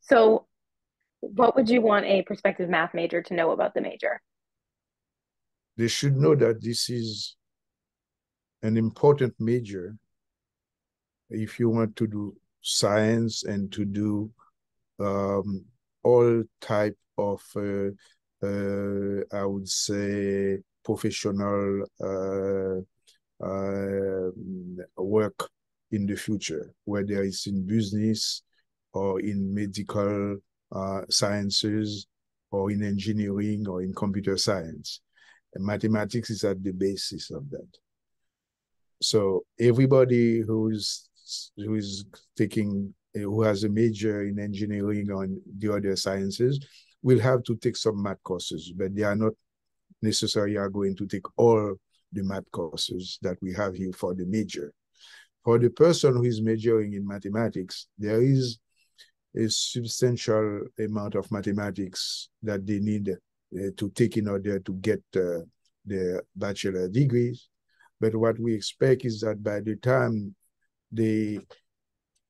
So, what would you want a prospective math major to know about the major? They should know that this is an important major if you want to do science and to do um, all type of, I would say, professional work in the future, whether it's in business or in medical sciences or in engineering or in computer science. And mathematics is at the basis of that. So everybody who is taking who has a major in engineering or in the other sciences will have to take some math courses, but they are not necessarily are going to take all the math courses that we have here for the major. For the person who is majoring in mathematics, there is a substantial amount of mathematics that they need to take in order to get their bachelor degrees. But what we expect is that by the time they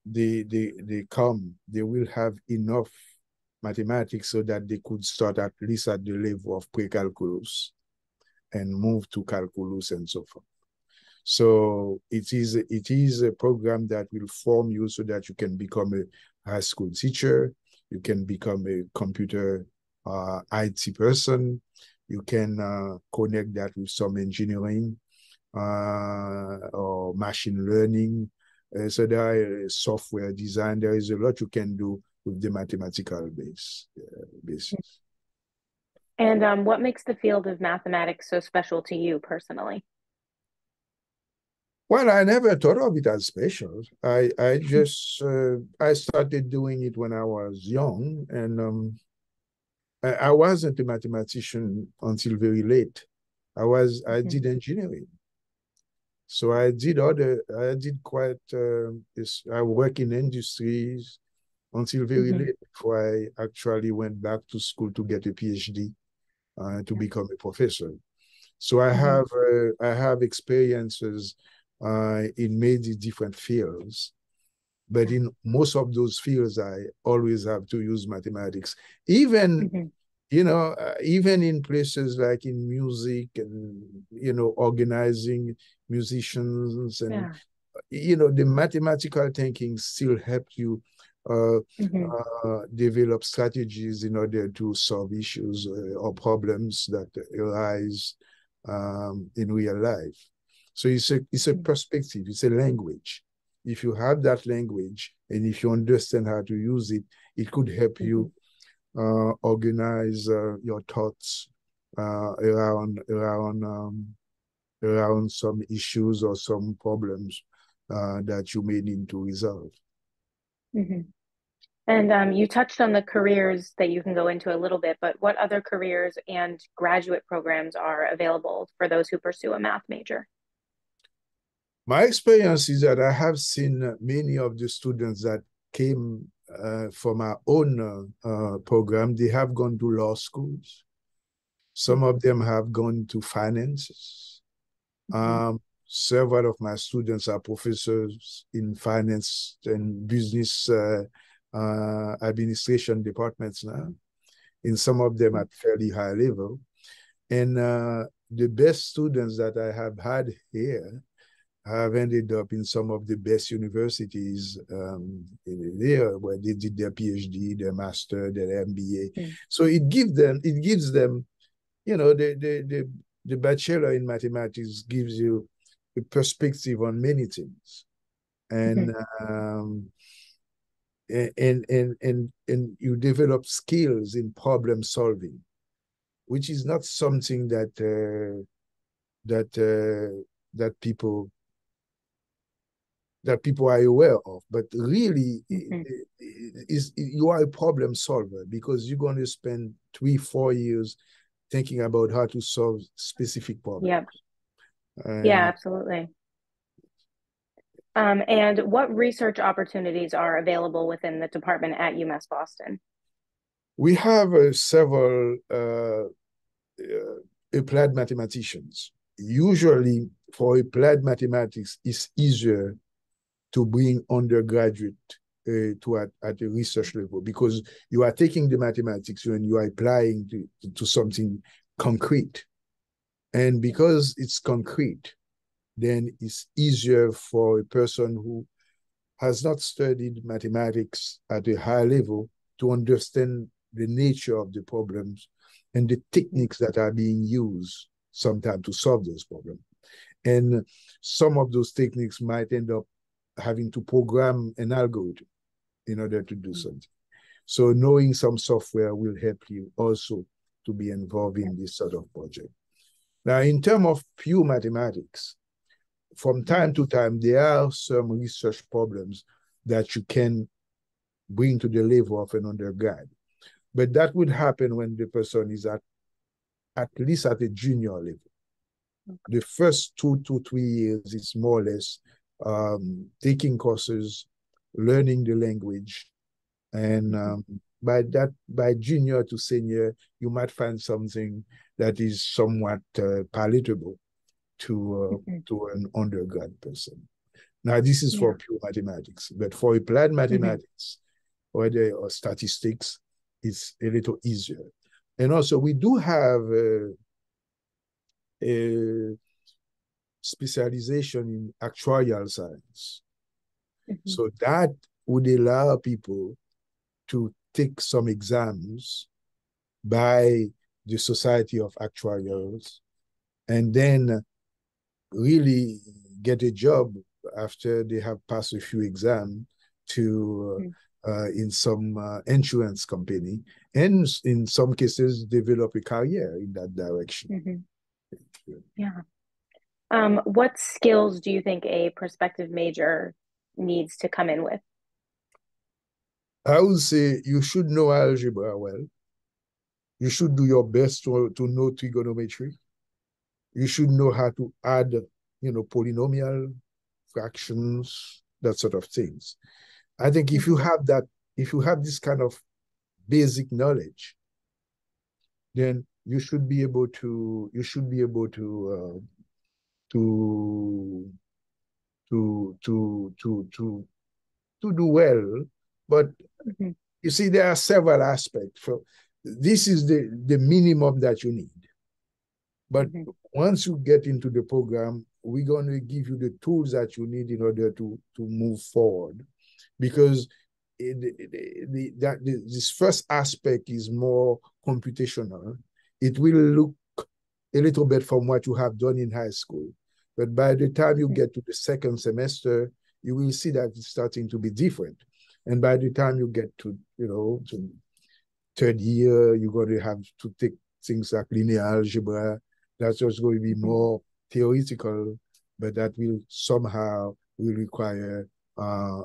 they come, they will have enough mathematics so that they could start at least at the level of pre-calculus and move to calculus and so forth. So it is a program that will form you so that you can become a high school teacher, you can become a computer IT person, you can connect that with some engineering or machine learning. So there is software design. There is a lot you can do with the mathematical basis. And what makes the field of mathematics so special to you personally? Well, I never thought of it as special. I just I started doing it when I was young, and I wasn't a mathematician until very late. I Mhm. did engineering. So I did quite, I work in industries until very Mhm. late before I actually went back to school to get a PhD to become a professor. So Mhm. I have experiences in many different fields, but in most of those fields, I always have to use mathematics. Even Mhm. even in places like in music and organizing musicians and Yeah. the mathematical thinking still helps you uh, Mhm. develop strategies in order to solve issues or problems that arise in real life. So it's a Mhm. perspective, it's a language. If you have that language and if you understand how to use it, it could help you Mhm. organize your thoughts around some issues or some problems that you may need to resolve. Mhm. And you touched on the careers that you can go into a little bit, but what other careers and graduate programs are available for those who pursue a math major? My experience is that I have seen many of the students that came from our own program, they have gone to law schools. Some of them have gone to finances. Mhm. Um, Several of my students are professors in finance and business administration departments now, in some of them Mhm. at fairly high level. And the best students that I have had here have ended up in some of the best universities there where they did their PhD, their master, their MBA. Mhm. So it gives them, the bachelor in mathematics gives you a perspective on many things. And Mhm. um, and you develop skills in problem solving, which is not something that that people that people are aware of. But really, Mhm. is you are a problem solver because you're going to spend 3 4 years thinking about how to solve specific problems. Yep. Yeah, And absolutely. And what research opportunities are available within the department at UMass Boston? we have several applied mathematicians. Usually, for applied mathematics, it's easier to bring undergraduate at a research level, because you are taking the mathematics and you are applying to something concrete. And because it's concrete, then it's easier for a person who has not studied mathematics at a high level to understand the nature of the problems and the techniques that are being used sometimes to solve those problems. And some of those techniques might end up having to program an algorithm in order to do something. So knowing some software will help you also to be involved in this sort of project. Now, in terms of pure mathematics, from time to time, there are some research problems that you can bring to the level of an undergrad. But that would happen when the person is at least at a junior level. The first 2 to 3 years is more or less taking courses, learning the language, and by junior to senior, you might find something that is somewhat palatable to an undergrad person. Now, this is for pure mathematics, but for applied mathematics or statistics, it's a little easier. And also, we do have a specialization in actuarial science. So that would allow people to take some exams by the Society of Actuaries and then really get a job after they have passed a few exams to in some insurance company, and in some cases develop a career in that direction. What skills do you think a prospective major needs to come in with? I would say you should know algebra well. You should do your best to know trigonometry. You should know how to add, polynomial, fractions, that sort of things. I think if you have this kind of basic knowledge, then you should be able to do well. But you see, there are several aspects. This is the minimum that you need. But once you get into the program, we're going to give you the tools that you need in order to move forward. Because this first aspect is more computational. It will look a little bit from what you have done in high school. But by the time you get to the second semester, you will see that it's starting to be different. And by the time you get to third year, you're going to have to take things like linear algebra. That's just going to be more theoretical, but that will somehow require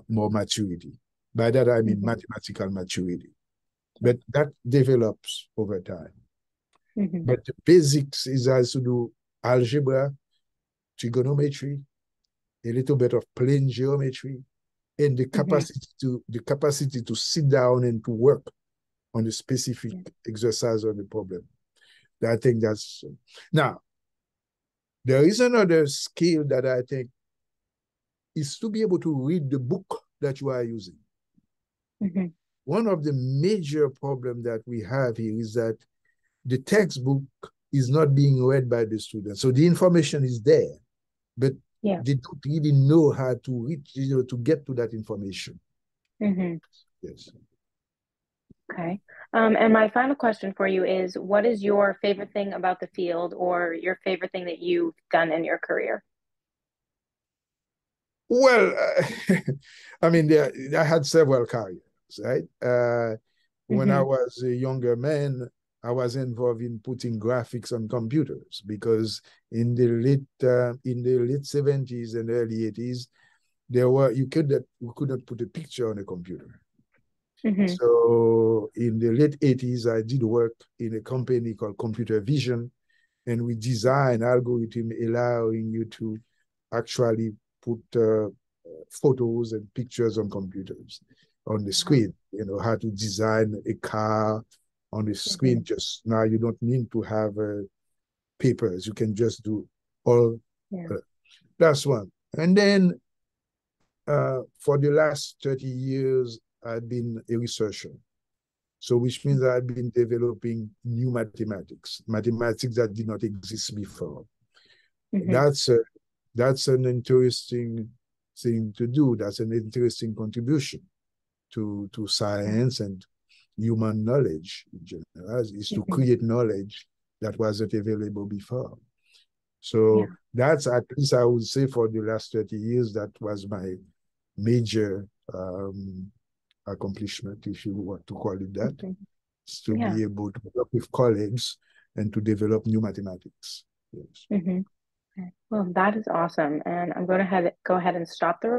more maturity. By that, I mean mathematical maturity. But that develops over time. But the basics is also to do algebra, trigonometry, a little bit of plane geometry, and the capacity to sit down and to work on a specific exercise on the problem. I think that's now. There is another skill that I think is to be able to read the book that you are using. One of the major problems that we have here is that the textbook is not being read by the students. So the information is there, but they don't really know how to reach, to get to that information. Yes. Okay. And my final question for you is, what is your favorite thing about the field, or your favorite thing that you've done in your career? Well, I mean, I had several careers, right? When I was a younger man, I was involved in putting graphics on computers, because in the late 70s and early 80s, you couldn't put a picture on a computer. So in the late 80s, I did work in a company called Computer Vision, and we designed algorithm allowing you to actually put photos and pictures on computers, on the screen. How to design a car on the screen. Just now, you don't need to have papers. You can just do all. That's one. And then for the last 30 years, I've been a researcher. So which means I've been developing new mathematics that did not exist before. That's an interesting thing to do. That's an interesting contribution to science and human knowledge in general, is to create knowledge that wasn't available before. So that's, at least I would say, for the last 30 years, that was my major accomplishment, if you want to call it that, is to be able to work with colleagues and to develop new mathematics. Yes. Well, that is awesome. And I'm going to go ahead and stop the recording.